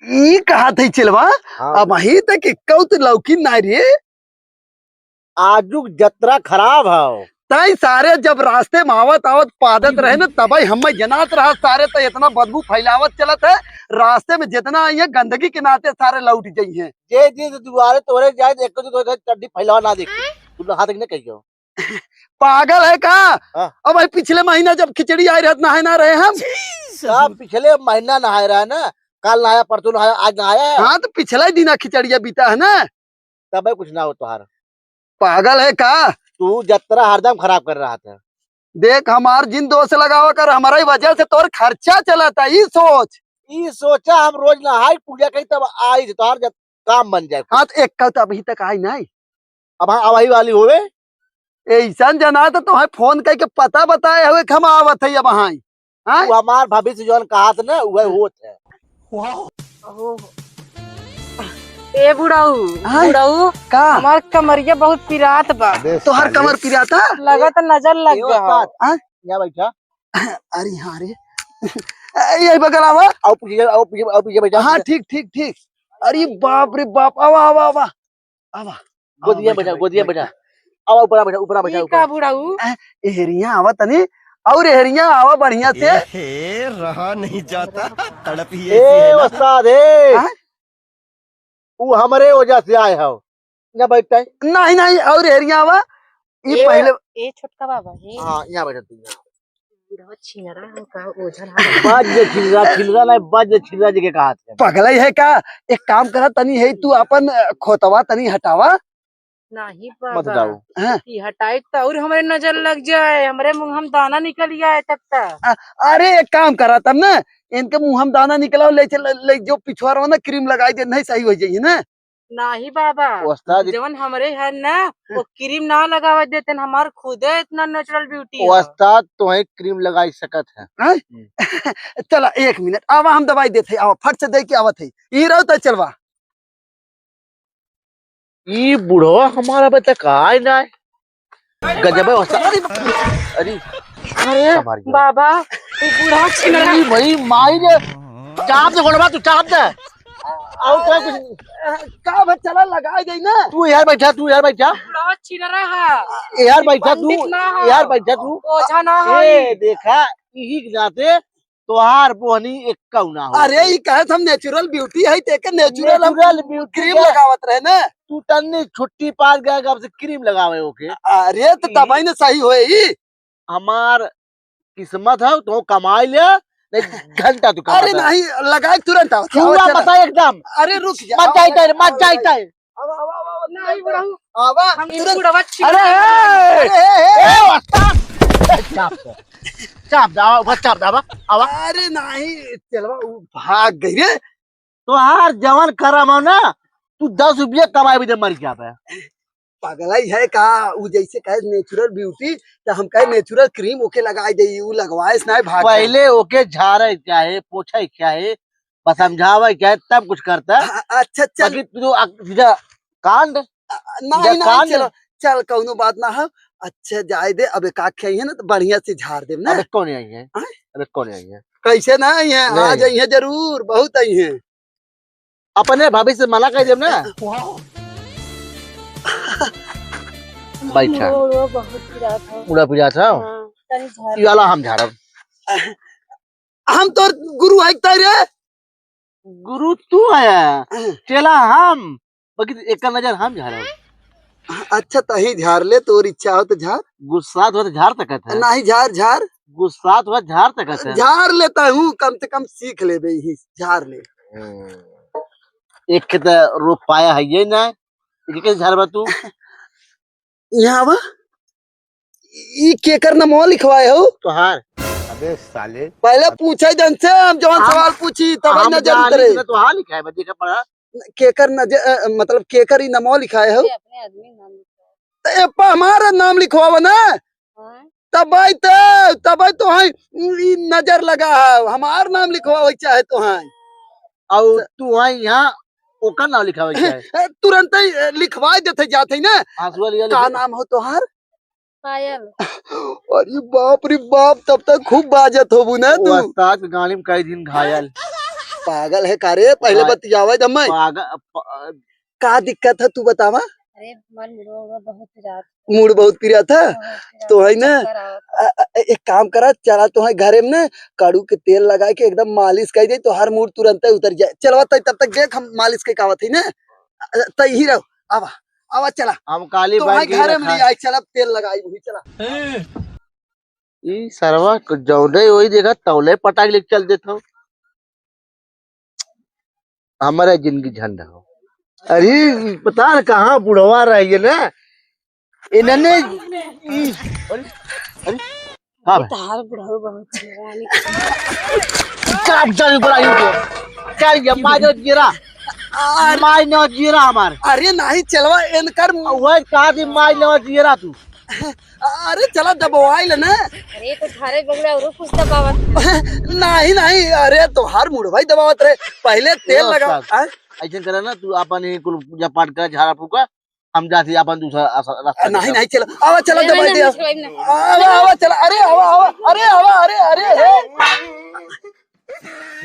ई कहा थे चलवा हाँ। अब वही तक कौत लौकी ना रे आजुक जतरा खराब है। तई सारे जब रास्ते में आवत आवत पादत रहे न तबई हम जनात रहा सारे तो इतना बदबू फैलावत चलत है। रास्ते में जितना आई है गंदगी के नाते सारे लौट गई हैं। जे जे दुआरे तोरे जाए एक तो चड्डी फैलावा ना देखी तू हाथ ने कहियो पागल है का। हाँ। अब भाई पिछले महीना जब खिचड़ी आई रहत नहाए ना रहे हम। साहब पिछले महीना नहाए रहा है ना, कल नहाया परसों नहाया आज नहाया है। हाँ तो पिछला ही दिन खिचड़िया बीता है ना। तब कुछ ना हो तुहार। पागल है का। तू जतरा हरदम खराब कर रहा था। देख हमार जिन दोस्त लगावा कर हमारा ही वजह से तोर खर्चा चलाता ई सोच। ये सोचा हम रोज नहाई पूजा करी तब आई थी तुहार जब काम बन जाए। हाँ तो एक कल अभी तक आई नहीं। अब हाँ आवाही वाली होवे ऐसा जना तो है फोन करके पता बताए हुए हम आवत है अब हाँ। तू हमार भविष्य जौन कहा था ना वह होत है। ए बुढ़ाऊ हाँ? बुढ़ाऊ का हमार कमरिया बहुत पिरात बा। तो हर कमर पिराता। लगत नजर लग ए गया। उस्ताद, यहाँ बैठा अरे हाँ रे यही बगल आवा। आओ पीछे बैठा। हाँ ठीक ठीक ठीक। अरे बाप रे बाप आवा आवा आवा आवा गोदिया बैठा गोदिया बैठा। आओ ऊपर बैठा ऊपर बैठा ई ऊपर। का बुढ़ाऊ एहरिया आवा तनी और एहरिया आवा बढ़िया से। रहा नहीं जाता तड़प ही ए ऐसी है ना। उस्ताद है हाँ? वो हमारे वजह से आए हो यहाँ बैठता है। नहीं नहीं और एहरिया आवा। ये ए- पहले ए छोटका बाबा ये हाँ यहाँ बैठा तू यहाँ। बुढ़ाऊ छिनरा हो का ओझल बाज छिलरा नहीं बाज छिलरा जी के कहा थे। पगला ही है का। एक काम करा तनी है तू अपन खोतवा तनी हटावा। नहीं मत बाबा जाओ। हाँ? ई हटाई तो और हमारे नजर लग जाए, हमरे मुंह हम दाना निकल जाए तब तक। अरे एक काम करा तब ना इनके मुंह हम दाना निकलाओ ले चल ले जो पिछुआ रहो ना क्रीम लगाई दे नहीं सही हो जाइए ना। नहीं बाबा उस्ताद जवन हमरे है ना वो क्रीम ना लगावे देते हमार खुदे इतना नेचुरल ब्यूटी है। उस्ताद तुम्हें क्रीम लगाई सकत है। चला 1 मिनट आवा हम दवाई देते आवा फट से दे के आवत है ई रहो तो चलवा। ये बूढ़ो हमारा बच्चा कहा है ना गजब है उस्ताद। अरे अरे हमारी बाबा तू बुढ़ा छिनरा अरे भाई माई ने चाप दे गोड़वा तू चाप दे। और क्या कुछ का भर चला लगाई गई ना। तू यार बैठा बुढ़ा छिनरा है। यार बैठा तू पंडित ना हो। यार बैठा तू। ओझा ना हो ए देखा यही के नाते तोहार बोहनी एक कौना हो। अरे ये कहे हम नेचुरल ब्यूटी है तेके नेचुरल हम नेचुरल ब्यूटी क्रीम लगावत रहे ना। तू तन्नी छुट्टी पास गया कब से क्रीम लगावे ओके। अरे तो दवाई ना सही होए ई। हमार किस्मत है तो कमाई ले नहीं घंटा तू कमा। अरे नहीं लगाए तुरंत आओ पूरा बता एकदम। अरे रुक जा मत जाइता है मत जाइता है। नहीं बुढ़ाऊ आवा हम तुरंत। बुढ़वा अरे छिनरा ए उस्ताद चाप दे चाप दावा बस चाप दावा आवा। अरे नहीं चलवा उ भाग गई रे। तो हार जवान करम हो ना तू 10 रुपया कमाए भी दे मर गया पे। पगलाई है का उ जैसे कहे नेचुरल ब्यूटी तो हम कहे नेचुरल क्रीम ओके लगाई दे उ लगवाए से नहीं भाग गई। पहले ओके झाड़े क्या है पोछे क्या है बस समझावे क्या है तब कुछ करता है। अच्छा चल बाकी तू सीधा कांड नहीं नहीं कान चलो चल कौनो बात ना हो। अच्छा जाए दे अब का खाई है ना तो बढ़िया से झाड़ दे ना। अबे कौन आई है हाँ? अबे कौन आई है। कैसे ना आई है आ नहीं। जाई है जरूर बहुत आई है। अपने भाभी से मना कर दे ना। बैठा वो बहुत पिरात है। उड़ा पिजा था हाँ, तनी झाड़ ये वाला हम झाड़ब। हम तो गुरु है रे। गुरु तू आया चला हम बाकी एक नजर हम झाड़ब। अच्छा तही झाड़ ले तोर इच्छा हो तो झाड़। गुस्सा तो झाड़ सकत है नहीं झाड़ झाड़ गुस्सा तो झाड़ सकत है। झाड़ लेता हूँ कम से कम सीख ले बे ही झाड़ ले। एक खेत रोप पाया है ये ना कैसे झाड़बा तू। यहाँ आवा ई केकर न मोह लिखवाए हो। तो हार अबे साले पहले पूछे जन से हम जवान हम- सवाल पूछी तब हम नजर जानी उतरे। ना तो हार लिखा है बच्चे का पढ़ा। केकर नजर मतलब केकर ही नमो लिखाए हो अपने आदमी नाम लिखा तो एप्पा हमारा नाम लिखवावा ना है। तब तो है ई नजर लगा है हमार नाम लिखवावे चाहे तो है और तू वहाँ यहाँ ओकर नाम लिखा हुआ है। तुरंत ही लिखवा देते जाते ना। आंसू लिया का नाम हो तोहार। पायल अरे बाप रे बाप तब तक खूब बाजत होबू ना तू। उस्ताद के गाड़ी में कई दिन घायल पागल है कारे पहले बतियावे जम्मे का दिक्कत है तू बतावा। अरे मन बहुत रात मूड बहुत पिरिया था तो है ना एक काम करा चला तो है घरे में ना कड़ू के तेल लगा के एकदम मालिश कर दे तो हर मूड तुरंत उतर जाए। चलवा तब तक देख हम मालिश के कावत है ना तई ही रहो। आवा आवा चला हम काली तो बाइक घरे में आई चला तेल लगाई हुई चला। ई सरवा जौदे वही देखा तौले पटाख लेके चल देता हूँ। हमारा जिंदगी झंडा हो। अरे पता न कहाँ बुढ़वा रही है ना इन्होंने अरे अरे हाँ तार बुढ़ाऊ बहुत रानी चल चल ऊपर आई तो चल ये मानो जीरा मानो जीरा हमार। अरे नहीं चलवा इनकर वह कहा थी मानो जीरा तू। अरे चला दबाइल ना। अरे तो थारे बगड़ा और कुछ दबावत नहीं नहीं अरे तो हर मुड़ भाई दबावत रहे पहले तेल लगा। ऐसे करे ना तू अपन कुल पूजा पाठ कर झाड़ा फूका हम जाती अपन दूसरा रास्ता। नहीं नहीं चला आवा चला दबाई दे आवा आवा चला अरे आवा आवा अरे आवा अरे अरे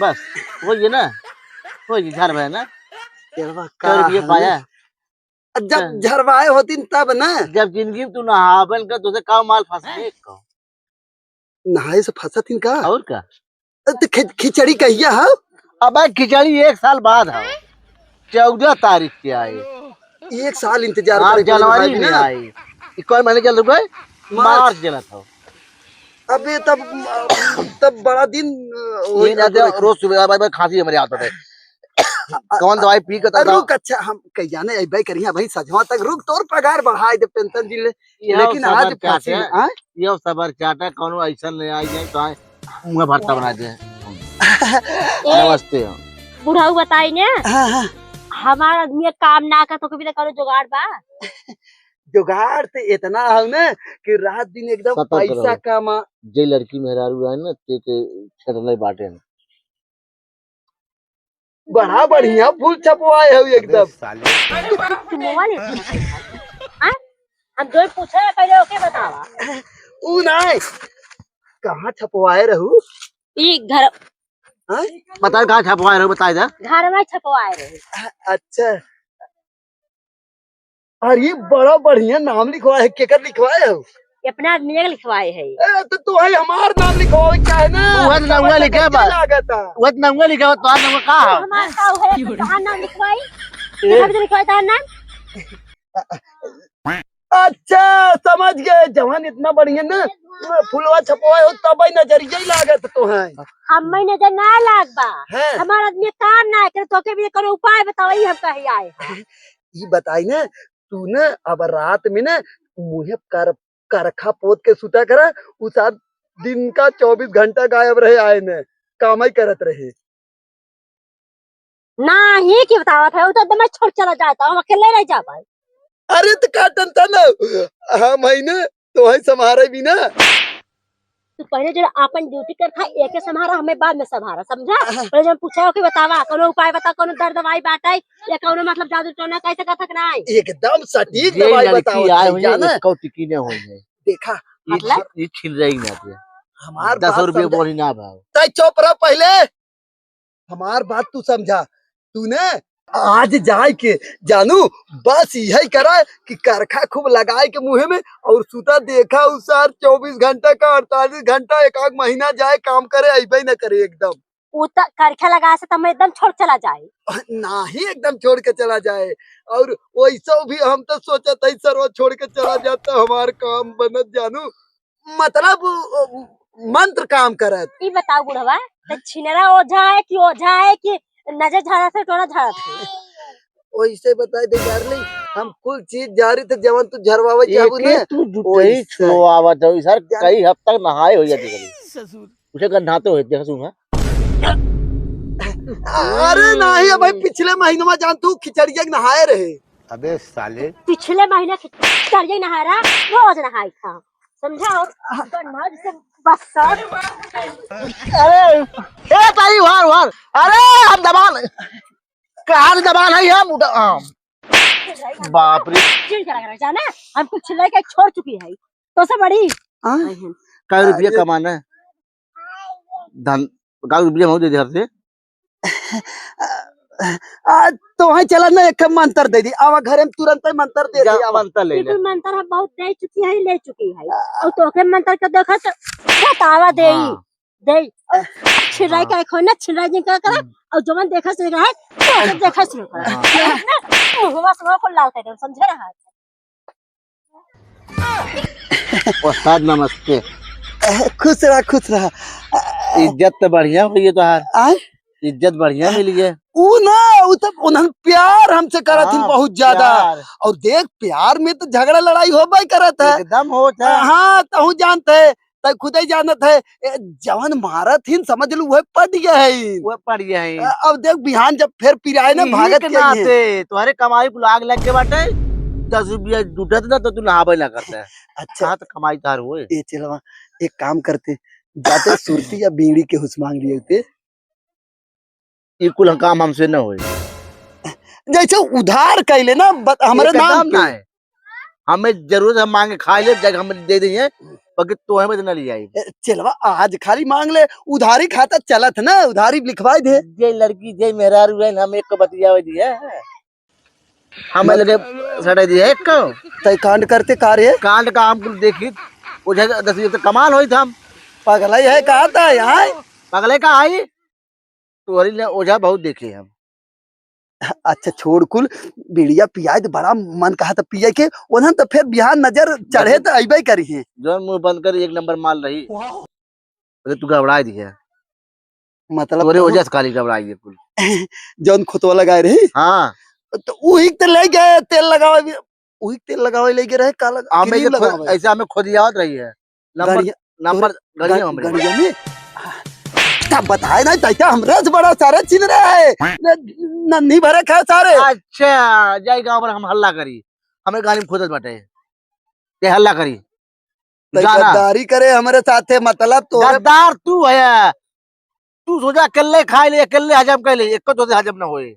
बस वो ये ना वो ये घर में ना तेलवा कर पाया जब झरवाए होती तब ना जब जिंदगी में तू नहावन का तुझे का माल फंसे नहाए से फंसा थी का और का तो खिचड़ी कहिया है। अब खिचड़ी 1 साल बाद है 14 तारीख के आए। 1 साल इंतजार आप जनवरी में आई कोई महीने चल रुपए मार्च जला था। अबे तब बड़ा दिन रोज सुबह खांसी हमारे हाथ में कौन दवाई पी के रुक। अच्छा हम कही जाने भाई करिया भाई सजवा तक रुक तोर पगार बढ़ाए दे पेंशन जिले लेकिन आज फांसी ये सबर चाटा कौन ऐसा नहीं आई जाए तो मुंह भरता बना दे। नमस्ते बुढ़ाऊ बताई ने हमारा आदमी काम ना कर तो कभी तो करो जुगाड़ बा। जुगाड़ तो इतना है ना कि रात दिन एकदम पैसा कमा जे लड़की मेहरारू है ना ते के छरले बाटे बड़ा बढ़िया फूल छपवाए हो एकदम। हम जो पूछे पहले ओके बतावा ऊ नहीं कहाँ छपवाए रहू ई घर बता कहाँ छपवाए रहो बता दे घर में छपवाए रहे। अच्छा अरे बड़ा बढ़िया नाम लिखवाए है केकर लिखवाए हो अपना आदमी के लिखवाए है तो तू है हमार नाम लिखवाए क्या है ना वो नंगा लिखा बा वो नंगा लिखा तो नंगा का है हमार का है कहां नाम लिखवाई कहां पे लिखवाई था नाम। अच्छा समझ गए जवान इतना बढ़िया ना फुलवा छपवाए हो तब नजरिया ही लागत तो है हम में नजर ना लाग बा हमार आदमी काम ना करे तो के भी करो उपाय बताओ हम कहीं आए ये बताई ना तू ना अब रात में ना मुहे करखा पोत के सुता करा उस दिन का 24 घंटा गायब रहे आए ने काम ही करत रहे ना ही की बतावत है तो मैं छोड़ चला जाता हूँ अकेले रह जा पाए। अरे तो का टेंशन ना हम है ना तो है संभारे भी ना तू पहले जो अपन ड्यूटी कर था एक संभारा हमें बाद में संभारा समझा। पहले जब पूछा कि बतावा कोनो उपाय बता कोनो दर्द दवाई बाटाई या कोनो मतलब जादू टोना कैसे कर सकना है एकदम सटीक दवाई बताओ जाना कौटिकी ने होई है देखा मतलब ये छिल रही ना थे हमार 10 रुपए बोली ना भाव तय चुप रह पहले हमार बात तू समझा तूने आज जाए के जानू बस यही करा कि करखा खूब लगाए के मुहे में और सुता देखा उस 24 घंटा का 48 घंटा एक आध महीना जाए काम करे ऐसे न करे एकदम करखा लगा से तो मैं एकदम छोड़ चला जाए ना ही एकदम छोड़ के चला जाए और वैसा भी हम तो सोचा था सर्व छोड़ के चला जाता हमार काम बनत जानू मतलब मंत्र काम करत। ये बताओ बुढ़वा तो छिनरा ओझा है कि नजर झाड़ा से टोना झाड़ा थे वैसे बताए दे डार्लिंग हम कुल चीज जारी थे जवन तू झरवावे चाहू ना तू जुटई छुआवा तो सर कई हफ्ता तक नहाए हो जाती करी उसे कर नहाते हो देखा सुना। अरे नहीं भाई पिछले महीने में जान तू खिचड़िया नहाए रहे। अबे साले पिछले महीने खिचड़िया नहाया रहा रोज नहाई था समझा और से बस अरे ए तारी वार अरे हम दबान कहां दबान है हम बाप रे चिड़ करा जाना हम कुछ लेके छोड़ चुकी है तो से बड़ी कई रुपया कमाना है धन का रुपया हो दे घर से आज तो वहीं चला ना, एक मंत्र दे दी, आवा घरे में तुरंत ही मंत्र दे दी। आवा मंत्र ले ले। तू मंत्र हम बहुत दे चुकी है, ले चुकी है। और तोके मंत्र के देखा तो बतावा दे हाँ। दे छिराई का खोना छिराई जी का करा। और जो मन देखा से रहा तो देखा शुरू करा मुंहवा से को लाल कर समझे रहा। उस्ताद नमस्ते। खुश रहा खुश रहा। इज्जत तो बढ़िया हुई है तोहार, आय इज्जत बढ़िया मिली है। ऊ ना ऊ तो उन्हन प्यार हमसे करत थी हाँ, बहुत ज्यादा। प्यार। और देख प्यार में तो झगड़ा लड़ाई होबे करत है। एकदम होता है। हाँ तहु जानते है, तय खुद ही जानत है। जवन मारत हिन समझ लू वह पट गया है। वो पड़ गया है। अब देख बिहान जब फिर पिराए ना भागत के के लिए। नाते तुम्हारे कमाई को लाग लग के बाटे 10 रुपया जुटत ना तो तू नहाबे ना करता है। अच्छा कहाँ तो कमाई तार हुए। ये चलवा एक काम करते, जाते सुरती या बीड़ी के हुस मांग लिए होते। ये कुल काम हमसे न होए। जैसे उधार कैले ना हमारे नाम ना पे। है, हमें जरूरत हम मांगे खा ले जगह हम दे दी है, बाकी तो हमें न ले आई। चलवा आज खाली मांग ले, उधारी खाता चलत ना, उधारी लिखवाई दे। जे लड़की जे मेरा रुएन हम एक को बतियावे दिया है, हमें लगे सड़े दिया एक को। तय कांड करते कार्य कांड का हम कुल देखी वो जगह 10 तो कमाल होई था। हम पगला है कहा था यहाँ। पगले का आई तुम्हारी ने ओझा बहुत देखे हम। अच्छा छोड़ कुल बीड़िया पियाए तो बड़ा मन कहा था पिए के, उन्हन तो फिर बिहान नजर चढ़े तो अबे करी है। जो मुंह बंद कर एक नंबर माल रही अरे तू घबरा दिया। मतलब तोरे वजह से खाली घबरा दिया कुल। जौन खुतवा लगाए रही हाँ तो वही तो ले गए तेल लगावे, वही तेल लगावे ले गए रहे काला हमें क्रीम लगावे। ऐसे हमें खुद याद रही है नंबर गड़िया नंबर गड़िया हमरे। गड़िया में तब बताए ना तैसा हमरे से बड़ा सारा चिन रहा है। नन्ही भरे खा सारे। अच्छा जाई गांव पर हम हल्ला करी, हमें गाली में खुदत बटे ये हल्ला करी। जाना गद्दारी करे हमारे साथे, मतलब तो गद्दार तू है। तू सोचा अकेले खाए ले अकेले हजम कर ले, एक तो हजम न होए।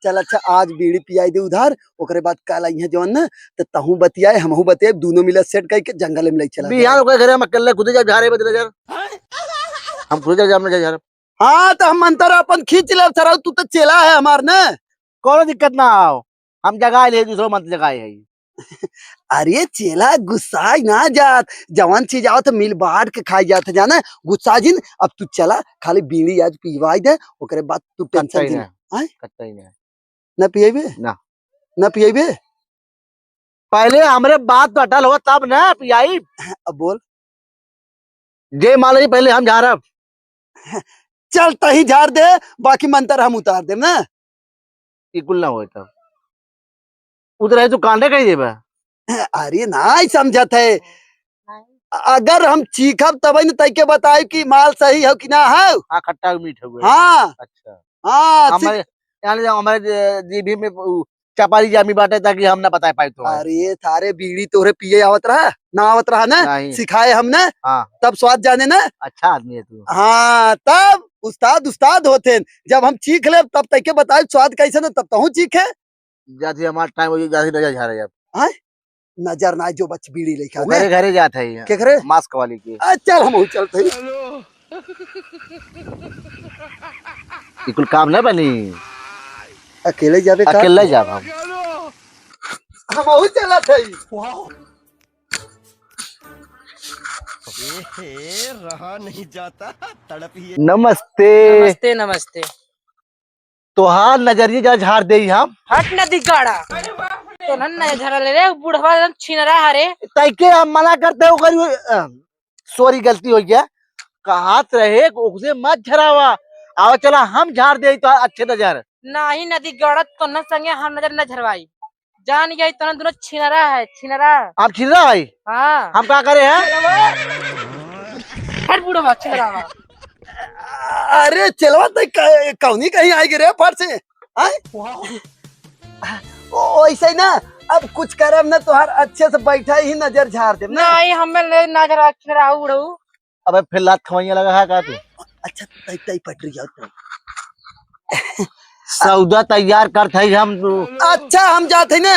चल अच्छा आज बीड़ी पियाई दे उधार, ओकरे बाद काल आई है जवन ना तो तहू बतियाए हमहू बतियाए, दोनों मिला सेट करके जंगल में ले चला जाए। बिहार के घरे हम अकेले खुद जा जा रहे बदले यार, हम खुद जा जा जा। हाँ तो हम मंत्र अपन खींच ले सराउ, तू तो चेला है हमार ना। कोनो दिक्कत ना आओ, हम जगह ले दूसरो मंत्र जगह है। अरे चेला गुस्सा ना जात, जवान चीज आओ तो मिल बांट के खाई जात जाना गुस्सा जिन। अब तू चला खाली बीड़ी आज पिवाई दे, ओकरे बाद तू टेंशन जिन। कच्चा ही नहीं ना पिएबे ना ना पिएबे। पहले हमरे बात तो अटल हो तब ना पियाई। अब बोल जे मान ली पहले हम जा रहा। चल तही झाड़ दे, बाकी मंत्र हम उतार दे ना। कुल ना हो तब उधर तो कांडे कही देबा। अरे ना समझत है, अगर हम चीखब तब न तय के बताए कि माल सही हो कि ना हो। हाँ खट्टा मीठ हो गए। हाँ अच्छा हाँ हमारे हमारे जीभी में चपाली जामी बाटे ताकि हम ना बता पाए तो। अरे थारे बीड़ी तोरे पिए आवत रहा ना आवत रहा ना, सिखाए हमने। हाँ तब स्वाद जाने ना। अच्छा आदमी है तू। हाँ तब उस्ताद उस्ताद होते, जब हम चीख ले तब तय के बताए स्वाद कैसे ना, तब तहु चीखे। जाती हमारा टाइम हो जाती नजर जा रही है। नजर ना जो बच बीड़ी लेके घरे घरे जाते हैं के घरे मास्क वाली की। चल हम चलते कुल काम ना बनी, अकेले जावे का? अकेले जाब हम चला थे। रहा नहीं जाता तड़प ही। नमस्ते नमस्ते नमस्ते। तोहार नजरिए जा झाड़ दे हम। हट न दिगाड़ा तो न झरा ले रे बुढ़वा छीन रहा रे। तैके हम मना करते हो करी सॉरी गलती हो गया, कहात रहे उसे मत झरावा। आओ चला हम झाड़ दे तो अच्छे नजर। नहीं नदी गड़त तो न संगे हम नजर न झरवाई, जान गई तो दोनों छीनरा है छीनरा। आप छीन रहा भाई। हाँ हम क्या करे हैं। हट बुढ़वा छीनरा। अरे चलवा तो कौनी कहीं आएगी रे फट से। ऐसे ना अब कुछ करम ना तोहार अच्छे से बैठा ही नजर झाड़ दे ना। नहीं हमें ले नजर छीनरा उड़ऊ। अबे फिर लात खवैया लगा है का तू। अच्छा तय तय पटरी जाओ तो। सौदा तैयार कर थे हम। अच्छा हम जाते ना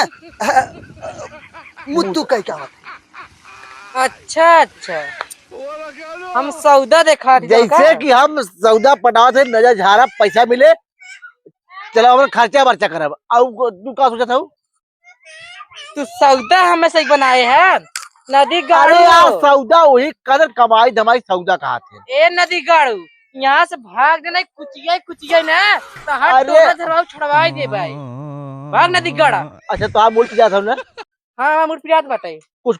मुद्दू कह क्या बात। अच्छा अच्छा हम सौदा देखा जैसे कि हम सौदा पटाओ थे नजर झाड़ा पैसा मिले चलो हमारा खर्चा बर्चा करब। और तू का सोचा था? तू सौदा हमें सही बनाए है नदी गाड़ू। अरे यार सौदा वही कदर कमाई धमाई सौदा कहा थे। ए नदी गाड़ू यहाँ से भाग देना कुचिया ना तो हर अरे। टोना झरवाऊ छुड़वाई दे भाई। भाग नदी गाड़ा। अच्छा तो आप बोल जाता हो ना? हाँ मुड़ पिरात बाटे कुछ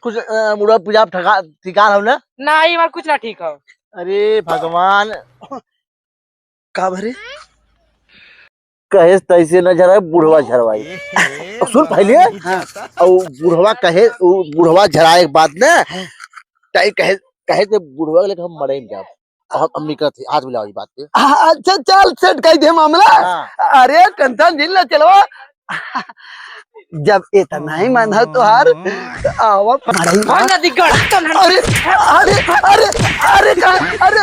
मुड़ा पूजा ठिका हो ना? ना ही हमार कुछ ना ठीक हो। अरे भगवान का भरे कहे तैसे न झरा बुढ़वा झरवाई। सुन पहले और बुढ़वा कहे बुढ़वा झराए के बाद ना ताई कहे कहे तो बुढ़वा लेके हम मरे जाब। और अम्मी कहती हाथ मिलाओ इस बात पे। अच्छा चल सेट कर दे मामला। हाँ। अरे टेंशन झील ना चलो। जब इतना ही मन है तुहार आवा भाग नदी गाड़ा। अरे अरे अरे अरे अरे